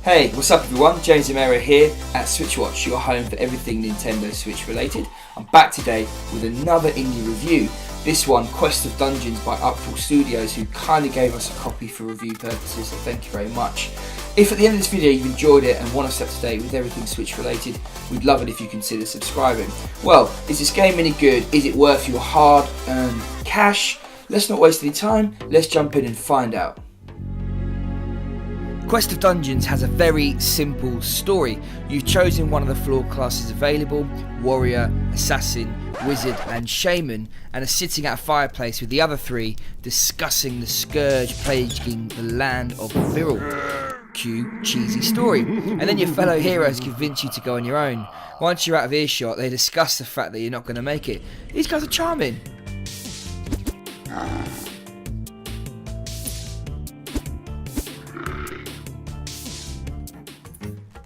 Hey, what's up everyone? James Amera here at SwitchWatch, your home for everything Nintendo Switch related. I'm back today with another indie review. This one, Quest of Dungeons by Upfall Studios, who kindly gave us a copy for review purposes, so thank you very much. If at the end of this video you've enjoyed it and want us up to date with everything Switch related, we'd love it if you consider subscribing. Well, is this game any good? Is it worth your hard-earned cash? Let's not waste any time, let's jump in and find out. Quest of Dungeons has a very simple story. You've chosen one of the floor classes available, Warrior, Assassin, Wizard and Shaman, and are sitting at a fireplace with the other three discussing the scourge plaguing the land of Viral. Cue cheesy story. And then your fellow heroes convince you to go on your own. Once you're out of earshot, they discuss the fact that you're not going to make it. These guys are charming.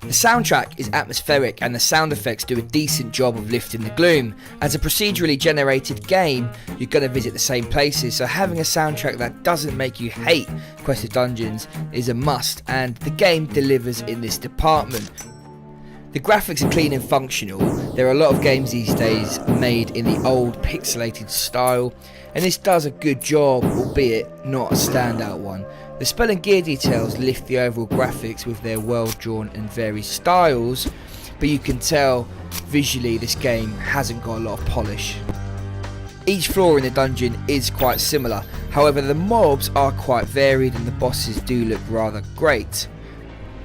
The soundtrack is atmospheric and the sound effects do a decent job of lifting the gloom. As a procedurally generated game, you're going to visit the same places, so having a soundtrack that doesn't make you hate Quest of Dungeons is a must, and the game delivers in this department. The graphics are clean and functional. There are a lot of games these days made in the old pixelated style, and this does a good job, albeit not a standout one. The spell and gear details lift the overall graphics with their well drawn and varied styles, but you can tell visually this game hasn't got a lot of polish. Each floor in the dungeon is quite similar, however the mobs are quite varied and the bosses do look rather great.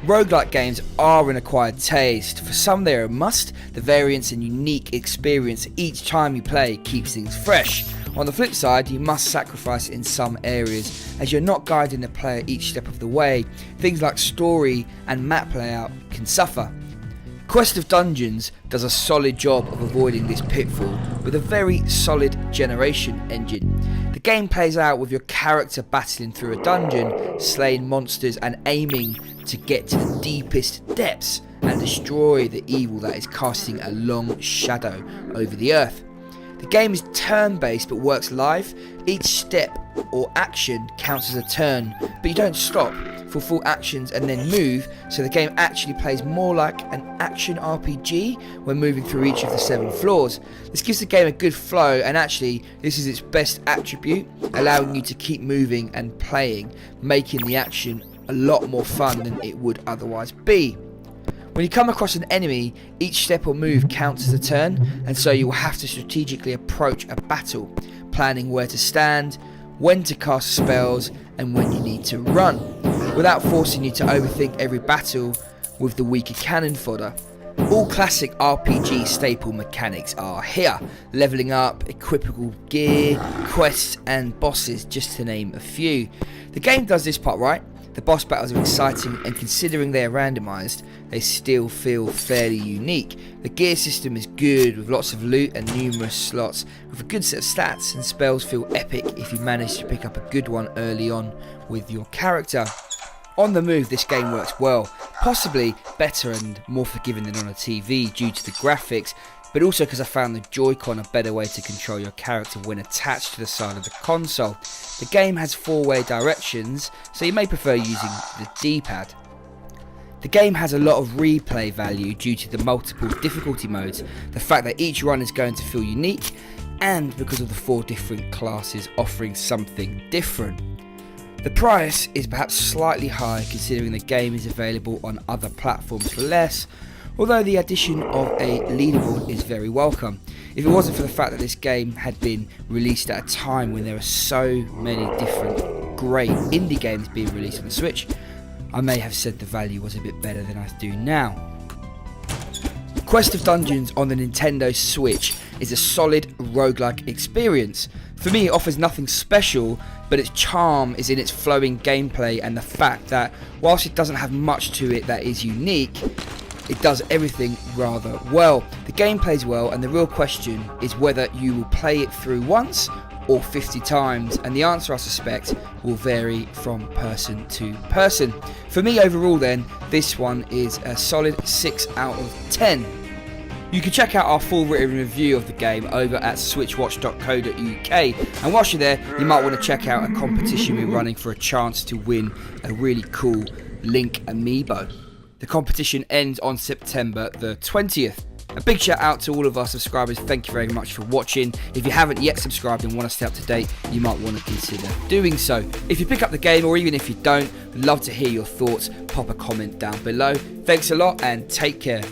Roguelike games are an acquired taste. For some they are a must. The variance and unique experience each time you play keeps things fresh. On the flip side, you must sacrifice in some areas, as you're not guiding the player each step of the way. Things like story and map layout can suffer. Quest of Dungeons does a solid job of avoiding this pitfall with a very solid generation engine. The game plays out with your character battling through a dungeon, slaying monsters and aiming to get to the deepest depths and destroy the evil that is casting a long shadow over the earth. The game is turn-based but works live. Each step or action counts as a turn, but you don't stop for full actions and then move, so the game actually plays more like an action RPG when moving through each of the 7 floors. This gives the game a good flow, and actually this is its best attribute, allowing you to keep moving and playing, making the action a lot more fun than it would otherwise be. When you come across an enemy, each step or move counts as a turn, and so you will have to strategically approach a battle, planning where to stand, when to cast spells, and when you need to run, without forcing you to overthink every battle with the weaker cannon fodder. All classic RPG staple mechanics are here: leveling up, equipable gear, quests and bosses, just to name a few. The game does this part right. The boss battles are exciting, and considering they are randomised, they still feel fairly unique. The gear system is good, with lots of loot and numerous slots, with a good set of stats, and spells feel epic if you manage to pick up a good one early on with your character. On the move, this game works well, possibly better and more forgiving than on a TV due to the graphics, but also because I found the Joy-Con a better way to control your character when attached to the side of the console. The game has 4-way directions, so you may prefer using the D-pad. The game has a lot of replay value due to the multiple difficulty modes, the fact that each run is going to feel unique, and because of the 4 different classes offering something different. The price is perhaps slightly high considering the game is available on other platforms for less, although the addition of a leaderboard is very welcome. If it wasn't for the fact that this game had been released at a time when there are so many different great indie games being released on the Switch, I may have said the value was a bit better than I do now. Quest of Dungeons on the Nintendo Switch is a solid roguelike experience. For me, it offers nothing special, but its charm is in its flowing gameplay and the fact that whilst it doesn't have much to it that is unique, it does everything rather well. The game plays well, and the real question is whether you will play it through once or 50 times, and the answer, I suspect, will vary from person to person. For me overall then, this one is a solid 6 out of 10. You can check out our full written review of the game over at switchwatch.co.uk, and whilst you're there, you might want to check out a competition we're running for a chance to win a really cool Link amiibo. The competition ends on September the 20th. A big shout out to all of our subscribers, thank you very much for watching. If you haven't yet subscribed and want to stay up to date, you might want to consider doing so. If you pick up the game, or even if you don't, we'd love to hear your thoughts. Pop a comment down below. Thanks a lot and take care.